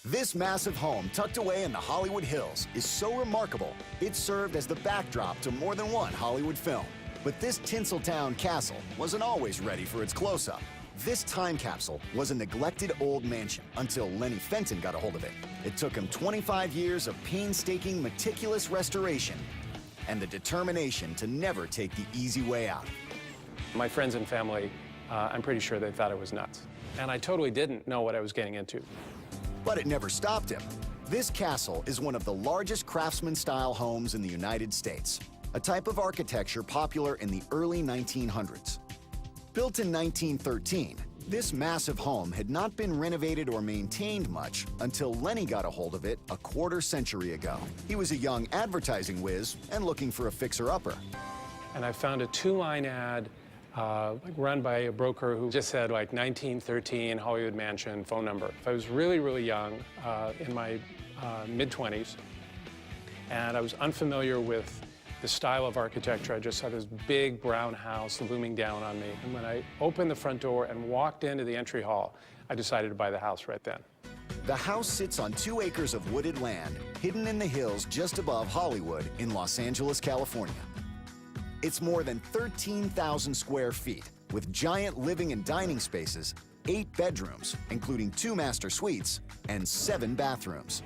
This massive home tucked away in the Hollywood Hills is so remarkable, it served as the backdrop to more than one Hollywood film. But this Tinseltown castle wasn't always ready for its close-up. This time capsule was a neglected old mansion until Lenny Fenton got a hold of it. It took him 25 years of painstaking, meticulous restoration and the determination to never take the easy way out. My friends and family, I'm pretty sure they thought I was nuts. And I totally didn't know what I was getting into. But it never stopped him. This castle is one of the largest craftsman-style homes in the United States, a type of architecture popular in the early 1900s. Built in 1913, this massive home had not been renovated or maintained much until Lenny got a hold of it a quarter century ago. He was a young advertising whiz and looking for a fixer-upper. And I found a two-line ad run by a broker who just said, like, 1913 Hollywood Mansion, phone number. I was really, really young, in my mid-20s, and I was unfamiliar with the style of architecture. I just saw this big brown house looming down on me. And when I opened the front door and walked into the entry hall, I decided to buy the house right then. The house sits on 2 acres of wooded land, hidden in the hills just above Hollywood in Los Angeles, California. It's more than 13,000 square feet, with giant living and dining spaces, 8 bedrooms, including 2 master suites, and 7 bathrooms.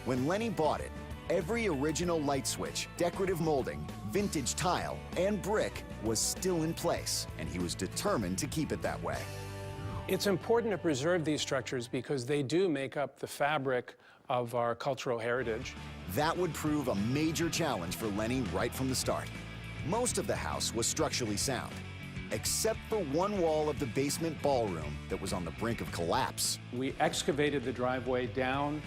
When Lenny bought it, every original light switch, decorative molding, vintage tile, and brick was still in place, and he was determined to keep it that way. It's important to preserve these structures because they do make up the fabric of our cultural heritage. That would prove a major challenge for Lenny right from the start. Most of the house was structurally sound, except for one wall of the basement ballroom that was on the brink of collapse. We excavated the driveway down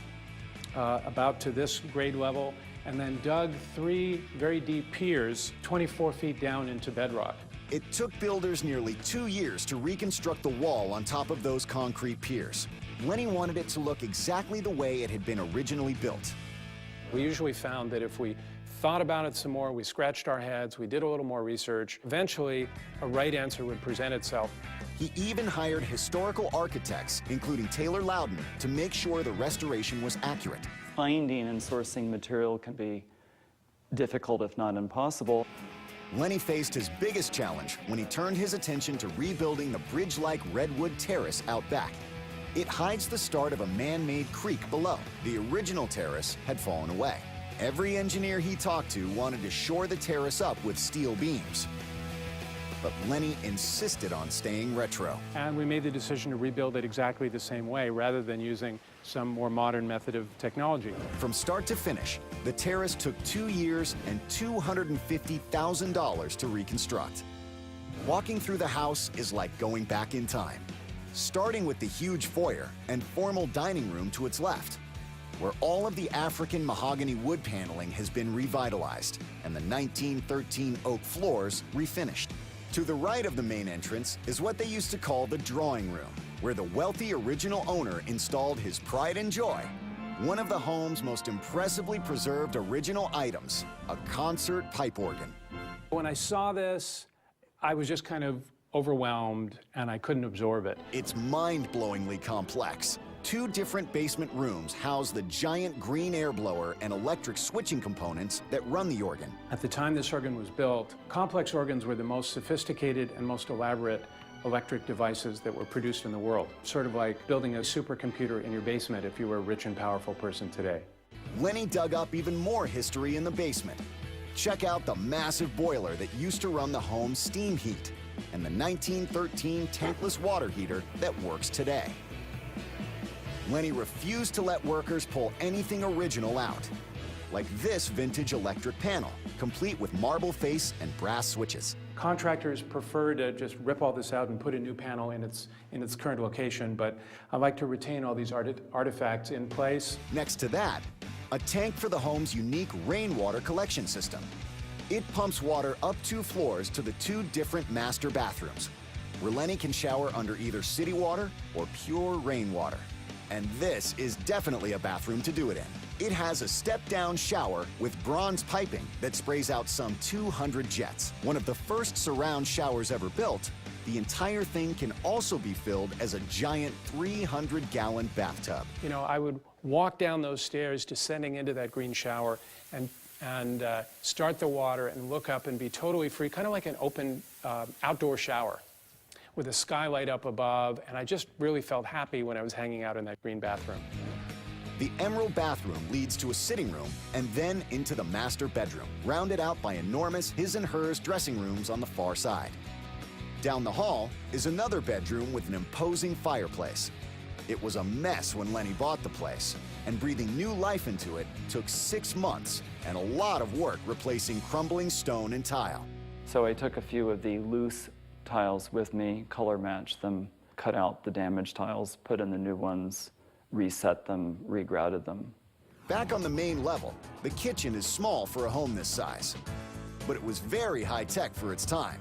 about to this grade level, and then dug 3 very deep piers 24 feet down into bedrock. It took builders nearly 2 years to reconstruct the wall on top of those concrete piers. Lenny wanted it to look exactly the way it had been originally built. We usually found that if we thought about it some more, we scratched our heads, we did a little more research, eventually a right answer would present itself. He even hired historical architects, including Taylor Loudon, to make sure the restoration was accurate. Finding and sourcing material can be difficult, if not impossible. Lenny faced his biggest challenge when he turned his attention to rebuilding the bridge-like redwood terrace out back. It hides the start of a man-made creek below. The original terrace had fallen away. Every engineer he talked to wanted to shore the terrace up with steel beams. But Lenny insisted on staying retro. And we made the decision to rebuild it exactly the same way rather than using some more modern method of technology. From start to finish, the terrace took 2 years and $250,000 to reconstruct. Walking through the house is like going back in time, starting with the huge foyer and formal dining room to its left, where all of the African mahogany wood paneling has been revitalized and the 1913 oak floors refinished. To the right of the main entrance is what they used to call the drawing room, where the wealthy original owner installed his pride and joy, one of the home's most impressively preserved original items, a concert pipe organ. When I saw this, I was just kind of overwhelmed and I couldn't absorb it. It's mind-blowingly complex. 2 different basement rooms house the giant green air blower and electric switching components that run the organ. At the time this organ was built, complex organs were the most sophisticated and most elaborate electric devices that were produced in the world. Sort of like building a supercomputer in your basement if you were a rich and powerful person today. Lenny dug up even more history in the basement. Check out the massive boiler that used to run the home's steam heat and the 1913 tankless water heater that works today. Lenny refused to let workers pull anything original out, like this vintage electric panel, complete with marble face and brass switches. Contractors prefer to just rip all this out and put a new panel in its current location, but I like to retain all these artifacts in place. Next to that, a tank for the home's unique rainwater collection system. It pumps water up 2 floors to the 2 different master bathrooms, where Lenny can shower under either city water or pure rainwater. And this is definitely a bathroom to do it in. It has a step-down shower with bronze piping that sprays out some 200 jets. One of the first surround showers ever built, The entire thing can also be filled as a giant 300-gallon bathtub. You know, I would walk down those stairs descending into that green shower and start the water and look up and be totally free, kind of like an open outdoor shower with a skylight up above, and I just really felt happy when I was hanging out in that green bathroom. The emerald bathroom leads to a sitting room and then into the master bedroom, rounded out by enormous his and hers dressing rooms on the far side. Down the hall is another bedroom with an imposing fireplace. It was a mess when Lenny bought the place, and breathing new life into it took 6 months and a lot of work replacing crumbling stone and tile. So I took a few of the loose tiles with me, color matched them, cut out the damaged tiles, put in the new ones, reset them, regrouted them. Back on the main level, the kitchen is small for a home this size, but it was very high-tech for its time.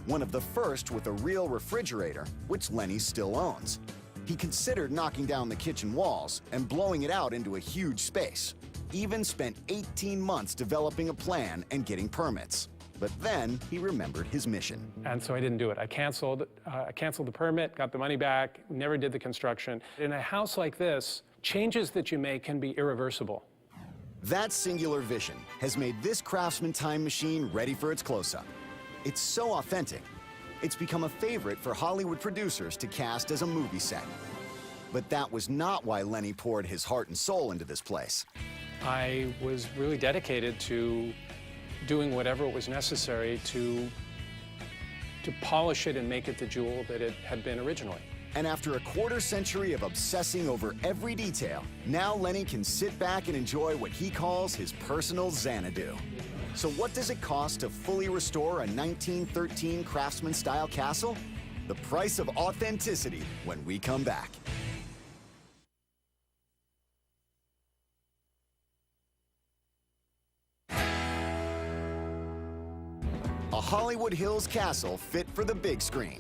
One of the first with a real refrigerator, which Lenny still owns. He considered knocking down the kitchen walls and blowing it out into a huge space. Even spent 18 months developing a plan and getting permits. But then he remembered his mission. And so I didn't do it. I canceled the permit, got the money back, never did the construction. In a house like this, changes that you make can be irreversible. That singular vision has made this Craftsman time machine ready for its close-up. It's so authentic, it's become a favorite for Hollywood producers to cast as a movie set. But that was not why Lenny poured his heart and soul into this place. I was really dedicated to doing whatever was necessary to polish it and make it the jewel that it had been originally. And after a quarter century of obsessing over every detail, now Lenny can sit back and enjoy what he calls his personal Xanadu. So what does it cost to fully restore a 1913 Craftsman-style castle? The price of authenticity when we come back. A Hollywood Hills castle fit for the big screen.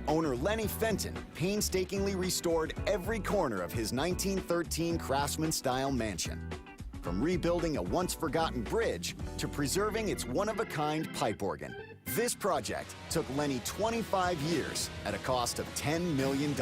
Owner Lenny Fenton painstakingly restored every corner of his 1913 Craftsman-style mansion. From rebuilding a once-forgotten bridge to preserving its one-of-a-kind pipe organ. This project took Lenny 25 years at a cost of $10 million.